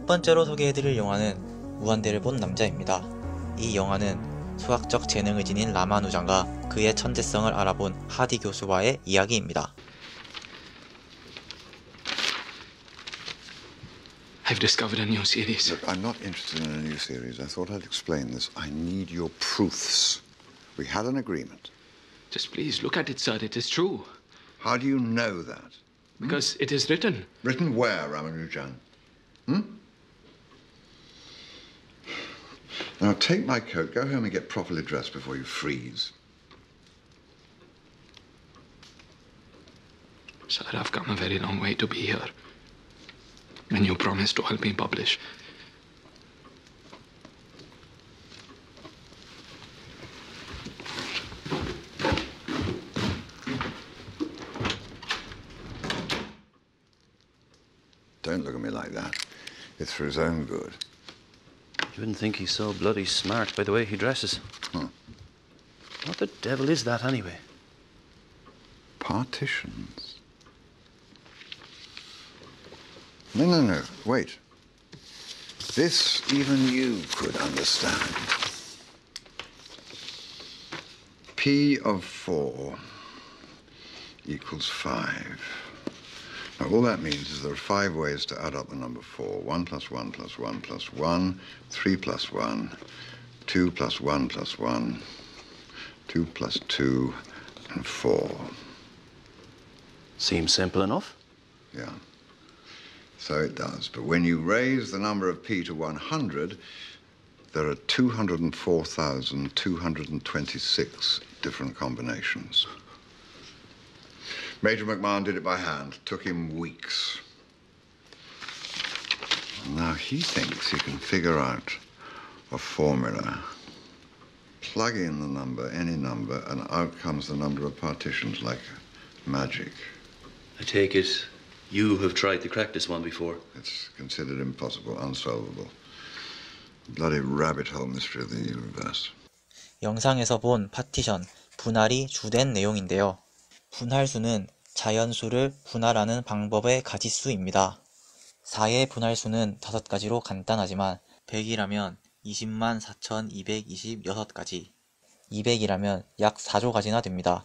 첫 번째로 소개해드릴 영화는 무한대를 본 남자입니다. 이 영화는 수학적 재능을 지닌 라마누잔과 그의 천재성을 알아본 하디 교수와의 이야기입니다. I've discovered a new series. Look, I'm not interested in a new series. I thought I'd explain this. I need your proofs. We had an agreement. Just please look at it, sir. It is true. How do you know that? Because it is written. Written where, Ramanujan? Now take my coat, go home and get properly dressed before you freeze. Sir, I've come a very long way to be here. When you promised to help me publish. Don't look at me like that. It's for his own good. You wouldn't think he's so bloody smart by the way he dresses. What the devil is that anyway? Partitions. No, wait. This even you could understand. P of 4 equals 5. Now, all that means is there are 5 ways to add up the number 4. 1 plus 1 plus 1 plus 1, 3 plus 1, 2 plus 1 plus 1, 2 plus 2, and 4. Seems simple enough. Yeah. So it does. But when you raise the number of P to 100, there are 204,226 different combinations. Major McMahon did it by hand. Took him weeks. Now he thinks he can figure out a formula. Plug in the number, any number, and out comes the number of partitions like magic. I take it you have tried to crack this one before. It's considered impossible, unsolvable. Bloody rabbit hole mystery of the universe. 영상에서 본 파티션, 분할이 주된 내용인데요. 분할수는 자연수를 분할하는 방법의 가지수입니다. 4의 분할수는 5가지로 간단하지만 100이라면 204,226가지, 200이라면 약 4조 가지나 됩니다.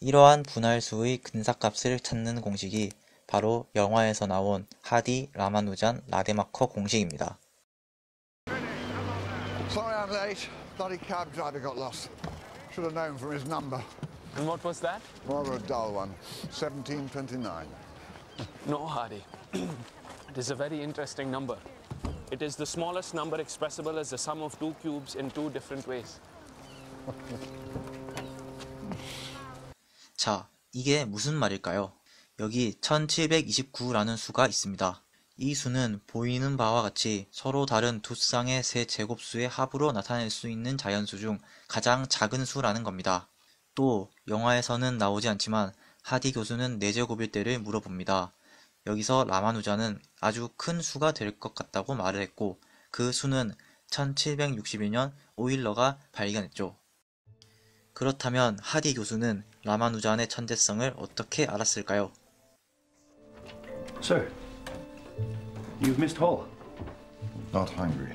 이러한 분할수의 근사값을 찾는 공식이 바로 영화에서 나온 하디 라마누잔 라데마커 공식입니다. Sorry I'm late. Bloody cab driver got lost. Should have known from his number. And what was that? Rather a dull one. 1729. No, Hardy. It is a very interesting number. It is the smallest number expressible as the sum of 2 cubes in 2 different ways. 자, 이게 무슨 말일까요? 여기 1729라는 수가 있습니다. 이 수는 보이는 바와 같이 서로 다른 두 쌍의 세 제곱수의 합으로 나타낼 수 있는 자연수 중 가장 작은 수라는 겁니다. 또 영화에서는 나오지 않지만 하디 교수는 4제곱일 때를 물어봅니다. 여기서 라마누잔은 아주 큰 수가 될 것 같다고 말을 했고 그 수는 1761년 오일러가 발견했죠. 그렇다면 하디 교수는 라마누잔의 천재성을 어떻게 알았을까요? Sir, you've missed Hall. Not hungry.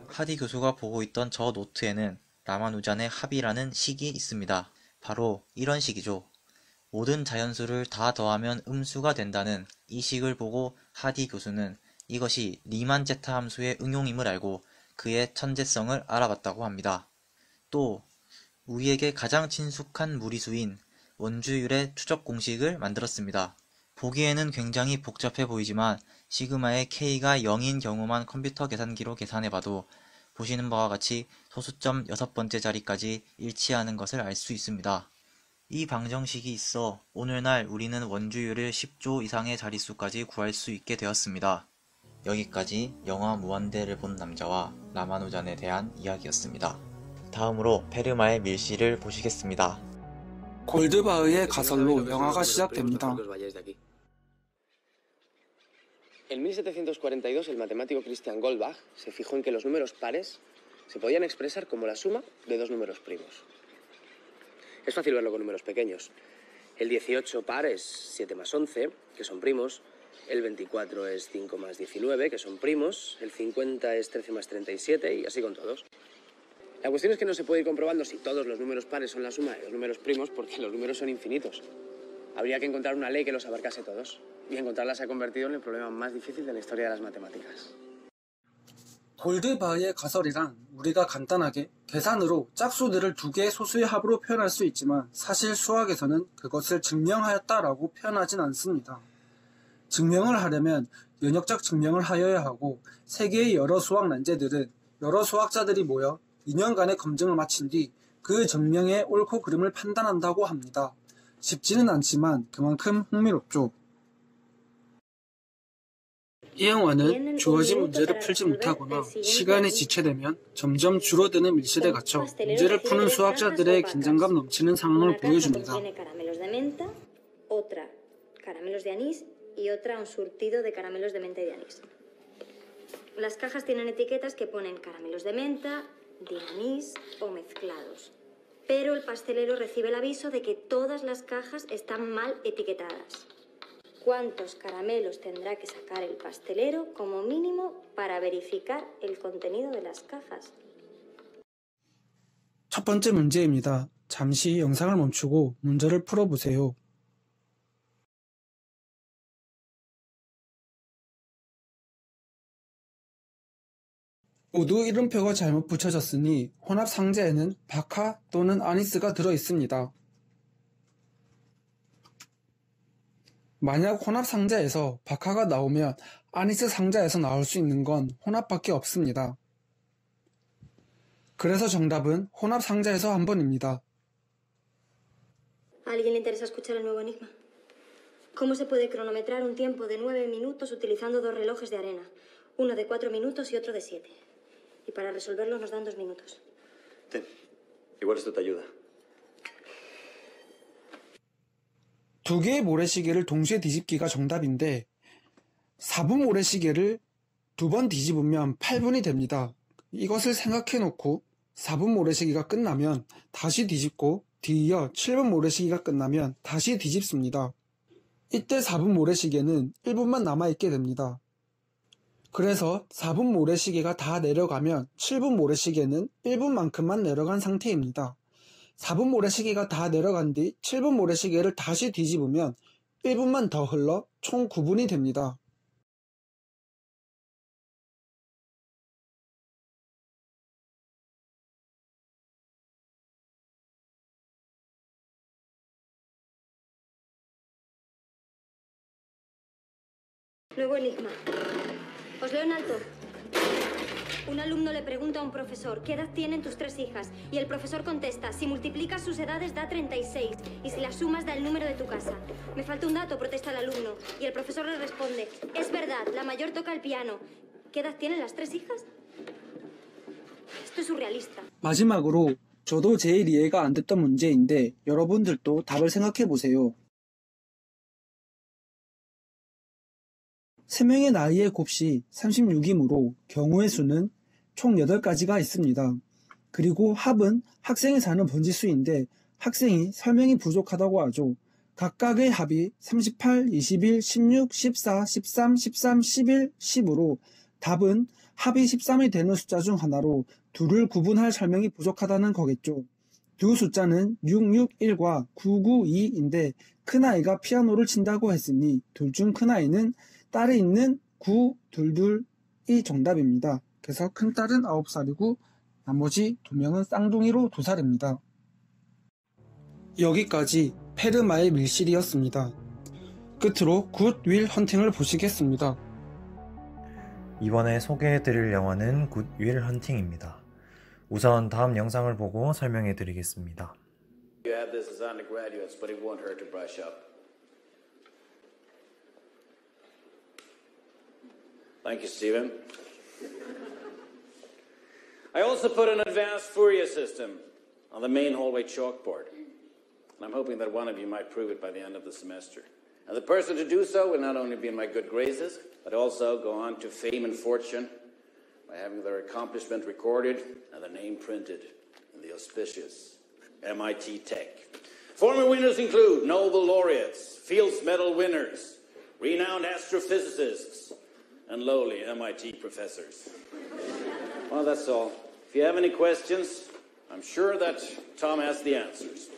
하디 교수가 보고 있던 저 노트에는 라마누잔의 합이라는 식이 있습니다. 바로 이런 식이죠. 모든 자연수를 다 더하면 음수가 된다는 이 식을 보고 하디 교수는 이것이 리만 제타 함수의 응용임을 알고 그의 천재성을 알아봤다고 합니다. 또 우리에게 가장 친숙한 무리수인 원주율의 추적 공식을 만들었습니다. 보기에는 굉장히 복잡해 보이지만 시그마의 k가 0인 경우만 컴퓨터 계산기로 계산해봐도 보시는 바와 같이 소수점 6번째 자리까지 일치하는 것을 알 수 있습니다. 이 방정식이 있어 오늘날 우리는 원주율을 10조 이상의 자릿수까지 구할 수 있게 되었습니다. 여기까지 영화 무한대를 본 남자와 라마누잔에 대한 이야기였습니다. 다음으로 페르마의 밀시를 보시겠습니다. 골드바흐의 가설로 영화가 시작됩니다. En 1742, el matemático Christian Goldbach se fijó en que los números pares se podían expresar como la suma de dos números primos. Es fácil verlo con números pequeños. El 18 par es 7 más 11, que son primos. El 24 es 5 más 19, que son primos. El 50 es 13 más 37 y así con todos. La cuestión es que no se puede ir comprobando si todos los números pares son la suma de los números primos porque los números son infinitos. Habría que encontrar una ley que los abarcase todos. Y encontrarla se ha convertido en el problema más difícil de la historia de las matemáticas. 골드바흐의 가설이란 우리가 간단하게 계산으로 짝수들을 두 개의 소수의 합으로 표현할 수 있지만 사실 수학에서는 그것을 증명하였다라고 표현하진 않습니다. 증명을 하려면 연역적 증명을 하여야 하고 세계의 여러 수학 난제들은 여러 수학자들이 모여 2년간의 검증을 마친 뒤 그 증명의 옳고 그름을 판단한다고 합니다. 쉽지는 않지만 그만큼 흥미롭죠. 이 영화는 주어진 문제를 풀지 못하거나 시간이 지체되면 점점 줄어드는 밀실에 갇혀 문제를 푸는 수학자들의 긴장감 넘치는 상황을 보여줍니다. Las cajas tienen etiquetas que ponen caramelos de menta, de anís o mezclados. Pero el pastelero recibe el aviso de que todas las cajas están mal etiquetadas. ¿Cuántos caramelos tendrá que sacar el pastelero como mínimo para verificar el contenido de las cajas? 첫 번째 문제입니다. 잠시 영상을 멈추고 문제를 풀어보세요. 모두 이름표가 잘못 붙여졌으니 혼합 상자에는 바카 또는 아니스가 들어있습니다. 만약 혼합 상자에서 바카가 나오면 아니스 상자에서 나올 수 있는 건 혼합밖에 없습니다. 그래서 정답은 혼합 상자에서 한 번입니다. ¿A alguien le interesa escuchar el nuevo enigma? ¿Cómo se puede cronometrar un tiempo de 9 minutos utilizando dos relojes de arena? Uno de 4 minutos y otro de 7. Y para resolverlo nos dan 2 minutos. Ten. Igual esto te ayuda. 두 개의 모래시계를 동시에 뒤집기가 정답인데 4분 모래시계를 2번 뒤집으면 8분이 됩니다. 이것을 생각해 놓고 4분 모래시계가 끝나면 다시 뒤집고 뒤이어 7분 모래시계가 끝나면 다시 뒤집습니다. 이때 4분 모래시계는 1분만 남아있게 됩니다. 그래서 4분 모래시계가 다 내려가면 7분 모래시계는 1분만큼만 내려간 상태입니다. 4분 모래시계가 다 내려간 뒤 7분 모래시계를 다시 뒤집으면 1분만 더 흘러 총 9분이 됩니다. Nuevo enigma. Os leo en alto. Un alumno le pregunta a un profesor, ¿qué edad tienen tus 3 hijas? Y el profesor contesta, si multiplicas sus edades da 36 y si las sumas da el número de tu casa. Me falta un dato, protesta el alumno. Y el profesor le responde, es verdad, la mayor toca el piano. ¿Qué edad tienen las 3 hijas? Esto es surrealista. 마지막으로 저도 제일 이해가 안 됐던 문제인데 여러분들도 답을 생각해 보세요. 3명의 나이의 곱이 36이므로 경우의 수는 총 8가지가 있습니다. 그리고 합은 학생이 사는 번지수인데 학생이 설명이 부족하다고 하죠. 각각의 합이 38, 21, 16, 14, 13, 13, 11, 10으로 답은 합이 13이 되는 숫자 중 하나로 둘을 구분할 설명이 부족하다는 거겠죠. 두 숫자는 661과 992인데 큰아이가 피아노를 친다고 했으니 둘 중 큰아이는 딸이 있는 922이 정답입니다. 그래서 큰딸은 9살이고 나머지 2명은 쌍둥이로 2살입니다. 여기까지 페르마의 밀실이었습니다. 끝으로 굿 윌 헌팅을 보시겠습니다. 이번에 소개해드릴 영화는 굿 윌 헌팅입니다. 우선 다음 영상을 보고 설명해드리겠습니다. You have this as undergraduates, but it won't hurt to brush up. Thank you, Stephen. I also put an advanced Fourier system on the main hallway chalkboard. And I'm hoping that one of you might prove it by the end of the semester. And the person to do so will not only be in my good graces, but also go on to fame and fortune by by having their accomplishment recorded and the name printed in the auspicious MIT Tech. Former winners include Nobel laureates, Fields Medal winners, renowned astrophysicists, and lowly MIT professors. Well, that's all. If you have any questions, I'm sure that Tom has the answers.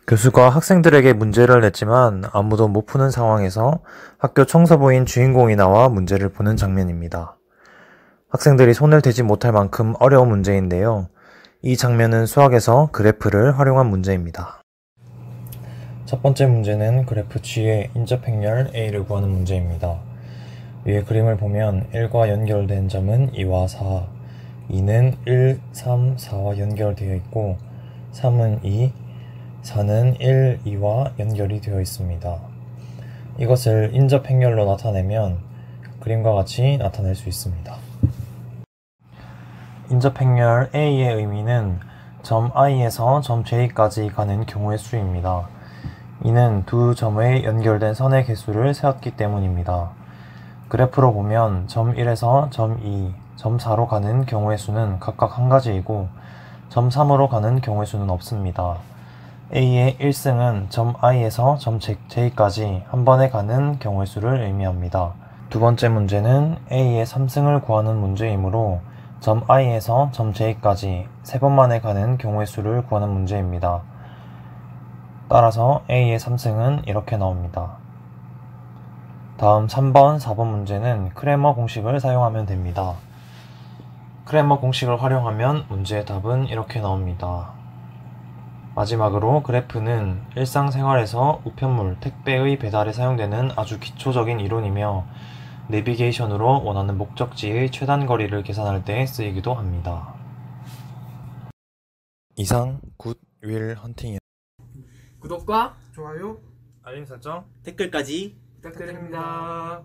교수가 학생들에게 문제를 냈지만 아무도 못 푸는 상황에서 학교 청소부인 주인공이 나와 문제를 푸는 장면입니다. 학생들이 손을 대지 못할 만큼 어려운 문제인데요. 이 장면은 수학에서 그래프를 활용한 문제입니다. 첫 번째 문제는 그래프 G의 인접행렬 A를 구하는 문제입니다. 위에 그림을 보면 1과 연결된 점은 2와 4, 2는 1, 3, 4와 연결되어 있고 3은 2, 4는 1, 2와 연결이 되어 있습니다. 이것을 인접행렬로 나타내면 그림과 같이 나타낼 수 있습니다. 인접행렬 A의 의미는 점 I에서 점 J까지 가는 경우의 수입니다. 이는 두 점의 연결된 선의 개수를 세웠기 때문입니다. 그래프로 보면 점 1에서 점 2, 점 4로 가는 경우의 수는 각각 한 가지이고 점 3으로 가는 경우의 수는 없습니다. A의 1승은 점 I에서 점 J까지 한 번에 가는 경우의 수를 의미합니다. 두 번째 문제는 A의 3승을 구하는 문제이므로 점 I에서 점 J까지 세 번 만에 가는 경우의 수를 구하는 문제입니다. 따라서 A의 3승은 이렇게 나옵니다. 다음 3번, 4번 문제는 크레머 공식을 사용하면 됩니다. 크레머 공식을 활용하면 문제의 답은 이렇게 나옵니다. 마지막으로 그래프는 일상생활에서 우편물, 택배의 배달에 사용되는 아주 기초적인 이론이며 내비게이션으로 원하는 목적지의 최단 거리를 계산할 때 쓰이기도 합니다. 이상 굿윌 헌팅이었습니다. 구독과 좋아요, 알림 설정, 댓글까지 부탁드립니다.